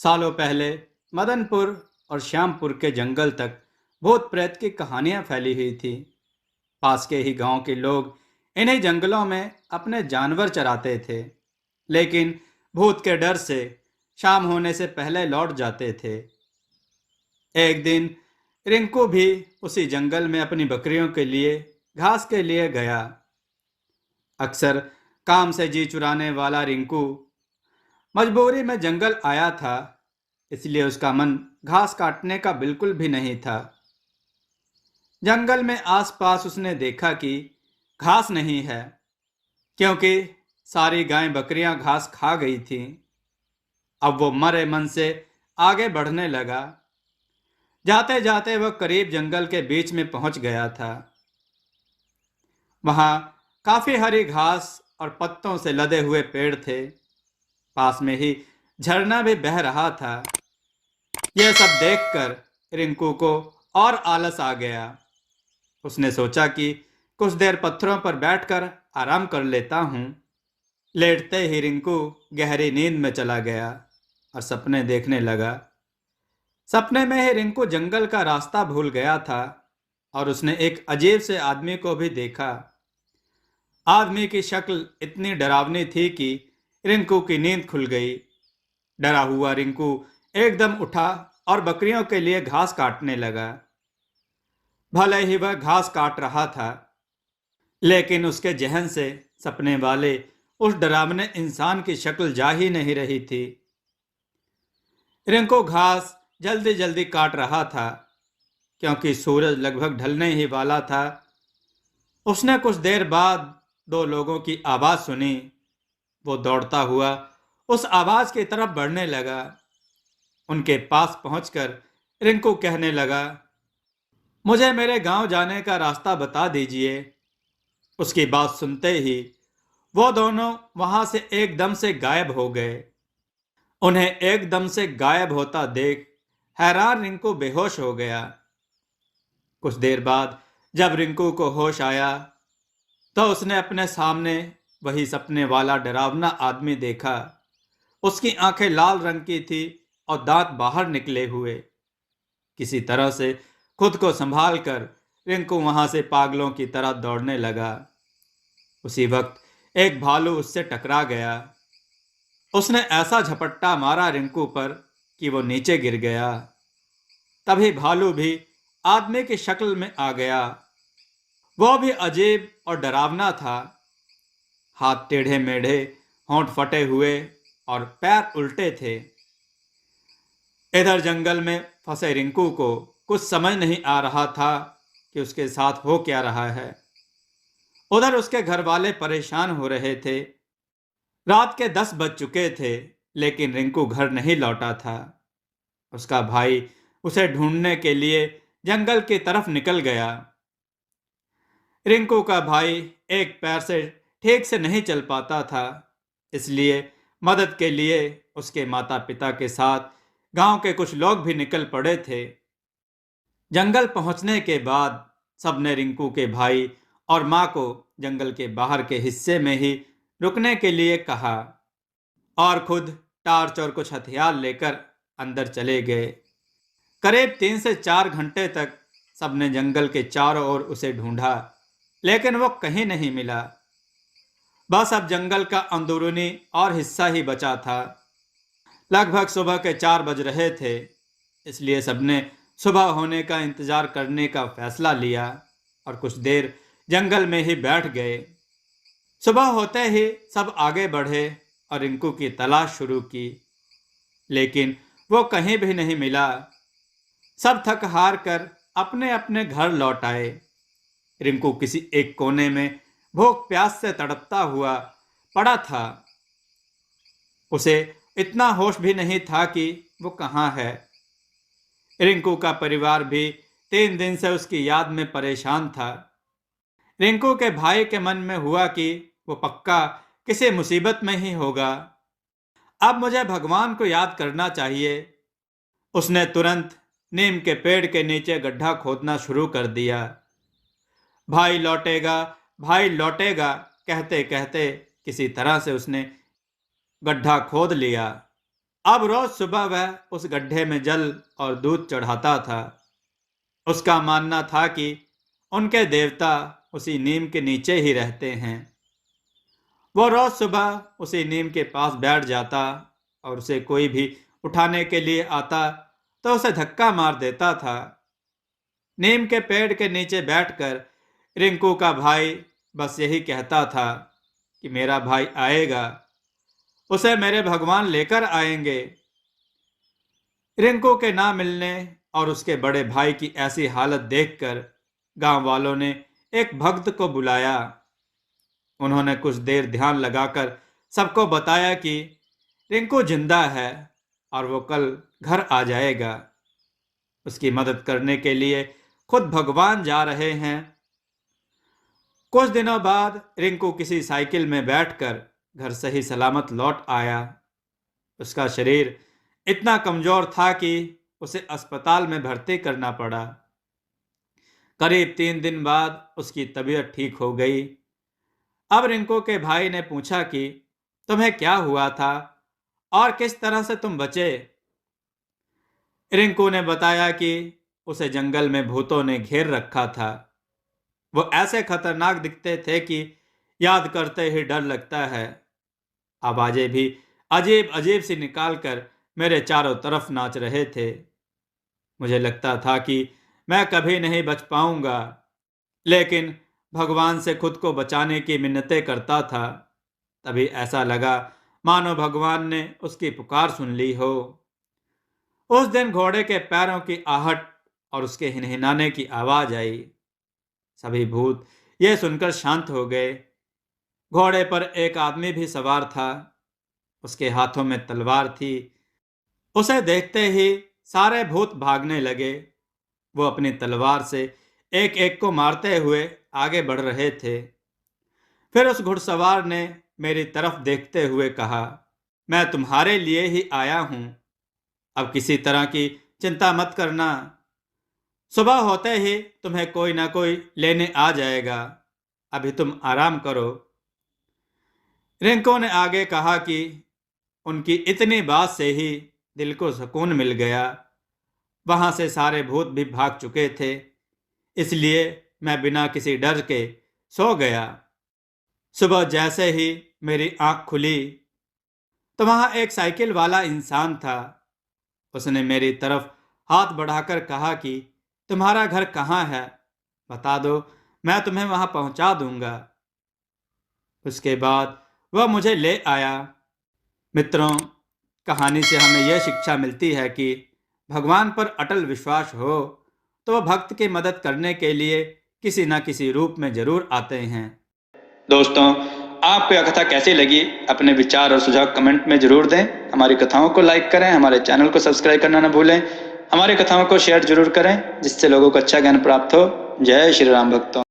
सालों पहले मदनपुर और श्यामपुर के जंगल तक भूत प्रेत की कहानियां फैली हुई थी। पास के ही गांव के लोग इन्हीं जंगलों में अपने जानवर चराते थे, लेकिन भूत के डर से शाम होने से पहले लौट जाते थे। एक दिन रिंकू भी उसी जंगल में अपनी बकरियों के लिए घास के लिए गया। अक्सर काम से जी चुराने वाला रिंकू मजबूरी में जंगल आया था, इसलिए उसका मन घास काटने का बिल्कुल भी नहीं था। जंगल में आसपास उसने देखा कि घास नहीं है, क्योंकि सारी गायें बकरियां घास खा गई थीं। अब वो मरे मन से आगे बढ़ने लगा। जाते जाते वह करीब जंगल के बीच में पहुंच गया था। वहां काफी हरी घास और पत्तों से लदे हुए पेड़ थे। पास में ही झरना भी बह रहा था। यह सब देखकर रिंकू को और आलस आ गया। उसने सोचा कि कुछ देर पत्थरों पर बैठकर आराम कर लेता हूं। लेटते ही रिंकू गहरी नींद में चला गया और सपने देखने लगा। सपने में ही रिंकू जंगल का रास्ता भूल गया था और उसने एक अजीब से आदमी को भी देखा। आदमी की शक्ल इतनी डरावनी थी कि रिंकू की नींद खुल गई। डरा हुआ रिंकू एकदम उठा और बकरियों के लिए घास काटने लगा। भले ही वह घास काट रहा था, लेकिन उसके जहन से सपने वाले उस डरावने इंसान की शक्ल जा ही नहीं रही थी। रिंकू घास जल्दी जल्दी काट रहा था, क्योंकि सूरज लगभग ढलने ही वाला था। उसने कुछ देर बाद दो लोगों की आवाज सुनी। वो दौड़ता हुआ उस आवाज की तरफ बढ़ने लगा। उनके पास पहुंचकर रिंकू कहने लगा, मुझे मेरे गांव जाने का रास्ता बता दीजिए। उसकी बात सुनते ही वो दोनों वहां से एकदम से गायब हो गए। उन्हें एकदम से गायब होता देख हैरान रिंकू बेहोश हो गया। कुछ देर बाद जब रिंकू को होश आया तो उसने अपने सामने वही सपने वाला डरावना आदमी देखा। उसकी आंखें लाल रंग की थी और दांत बाहर निकले हुए। किसी तरह से खुद को संभाल कर रिंकू वहां से पागलों की तरह दौड़ने लगा। उसी वक्त एक भालू उससे टकरा गया। उसने ऐसा झपट्टा मारा रिंकू पर कि वो नीचे गिर गया। तभी भालू भी आदमी की शक्ल में आ गया। वो भी अजीब और डरावना था। हाथ टेढ़े मेढ़े, होंठ फटे हुए और पैर उल्टे थे। इधर जंगल में फंसे रिंकू को कुछ समझ नहीं आ रहा था कि उसके साथ हो क्या रहा है। उधर उसके घर वाले परेशान हो रहे थे। रात के 10 बज चुके थे, लेकिन रिंकू घर नहीं लौटा था। उसका भाई उसे ढूंढने के लिए जंगल की तरफ निकल गया। रिंकू का भाई एक पैर से ठीक से नहीं चल पाता था, इसलिए मदद के लिए उसके माता पिता के साथ गांव के कुछ लोग भी निकल पड़े थे। जंगल पहुंचने के बाद सबने रिंकू के भाई और मां को जंगल के बाहर के हिस्से में ही रुकने के लिए कहा और खुद टार्च और कुछ हथियार लेकर अंदर चले गए। करीब 3 से 4 घंटे तक सबने जंगल के चारों ओर उसे ढूंढा, लेकिन वो कहीं नहीं मिला। बस अब जंगल का अंदरूनी और हिस्सा ही बचा था। लगभग सुबह के 4 बज रहे थे, इसलिए सबने सुबह होने का इंतजार करने का फैसला लिया और कुछ देर जंगल में ही बैठ गए। सुबह होते ही सब आगे बढ़े और रिंकू की तलाश शुरू की, लेकिन वो कहीं भी नहीं मिला। सब थक हार कर अपने अपने घर लौट आए। रिंकू किसी एक कोने में भूख प्यास से तड़पता हुआ पड़ा था। उसे इतना होश भी नहीं था कि वो कहाँ है। रिंकू का परिवार भी 3 दिन से उसकी याद में परेशान था। रिंकू के भाई के मन में हुआ कि वो पक्का किसी मुसीबत में ही होगा। अब मुझे भगवान को याद करना चाहिए। उसने तुरंत नीम के पेड़ के नीचे गड्ढा खोदना शुरू कर दिया। भाई लौटेगा, भाई लौटेगा कहते कहते किसी तरह से उसने गड्ढा खोद लिया अब रोज सुबह वह उस गड्ढे में जल और दूध चढ़ाता था। उसका मानना था कि उनके देवता उसी नीम के नीचे ही रहते हैं। वो रोज सुबह उसी नीम के पास बैठ जाता और उसे कोई भी उठाने के लिए आता तो उसे धक्का मार देता था। नीम के पेड़ के नीचे बैठकर रिंकू का भाई बस यही कहता था कि मेरा भाई आएगा, उसे मेरे भगवान लेकर आएंगे। रिंकू के ना मिलने और उसके बड़े भाई की ऐसी हालत देखकर गांव वालों ने एक भक्त को बुलाया। उन्होंने कुछ देर ध्यान लगाकर सबको बताया कि रिंकू जिंदा है और वो कल घर आ जाएगा। उसकी मदद करने के लिए खुद भगवान जा रहे हैं। कुछ दिनों बाद रिंकू किसी साइकिल में बैठकर घर सही सलामत लौट आया। उसका शरीर इतना कमजोर था कि उसे अस्पताल में भर्ती करना पड़ा। करीब 3 दिन बाद उसकी तबीयत ठीक हो गई। अब रिंकू के भाई ने पूछा कि तुम्हें क्या हुआ था और किस तरह से तुम बचे। रिंकू ने बताया कि उसे जंगल में भूतों ने घेर रखा था। वो ऐसे खतरनाक दिखते थे कि याद करते ही डर लगता है। आवाजें भी अजीब अजीब सी निकालकर मेरे चारों तरफ नाच रहे थे। मुझे लगता था कि मैं कभी नहीं बच पाऊंगा, लेकिन भगवान से खुद को बचाने की मिन्नतें करता था। तभी ऐसा लगा मानो भगवान ने उसकी पुकार सुन ली हो। उस दिन घोड़े के पैरों की आहट और उसके हिनहिनाने की आवाज आई। सभी भूत यह सुनकर शांत हो गए। घोड़े पर एक आदमी भी सवार था। उसके हाथों में तलवार थी। उसे देखते ही सारे भूत भागने लगे। वो अपनी तलवार से एक एक को मारते हुए आगे बढ़ रहे थे। फिर उस घुड़सवार ने मेरी तरफ देखते हुए कहा, मैं तुम्हारे लिए ही आया हूं। अब किसी तरह की चिंता मत करना। सुबह होते ही तुम्हें कोई ना कोई लेने आ जाएगा। अभी तुम आराम करो। रिंकू ने आगे कहा कि उनकी इतनी बात से ही दिल को सुकून मिल गया। वहां से सारे भूत भी भाग चुके थे, इसलिए मैं बिना किसी डर के सो गया। सुबह जैसे ही मेरी आंख खुली तो वहां एक साइकिल वाला इंसान था। उसने मेरी तरफ हाथ बढ़ाकर कहा कि तुम्हारा घर कहाँ है, बता दो, मैं तुम्हें वहां पहुंचा दूंगा। उसके बाद वह मुझे ले आया। मित्रों, कहानी से हमें यह शिक्षा मिलती है कि भगवान पर अटल विश्वास हो तो वह भक्त की मदद करने के लिए किसी न किसी रूप में जरूर आते हैं। दोस्तों, आपको यह कथा कैसी लगी? अपने विचार और सुझाव कमेंट में जरूर दें। हमारी कथाओं को लाइक करें, हमारे चैनल को सब्सक्राइब करना न भूलें। हमारी कथाओं को शेयर जरूर करें जिससे लोगों को अच्छा ज्ञान प्राप्त हो। जय श्री राम भक्तों।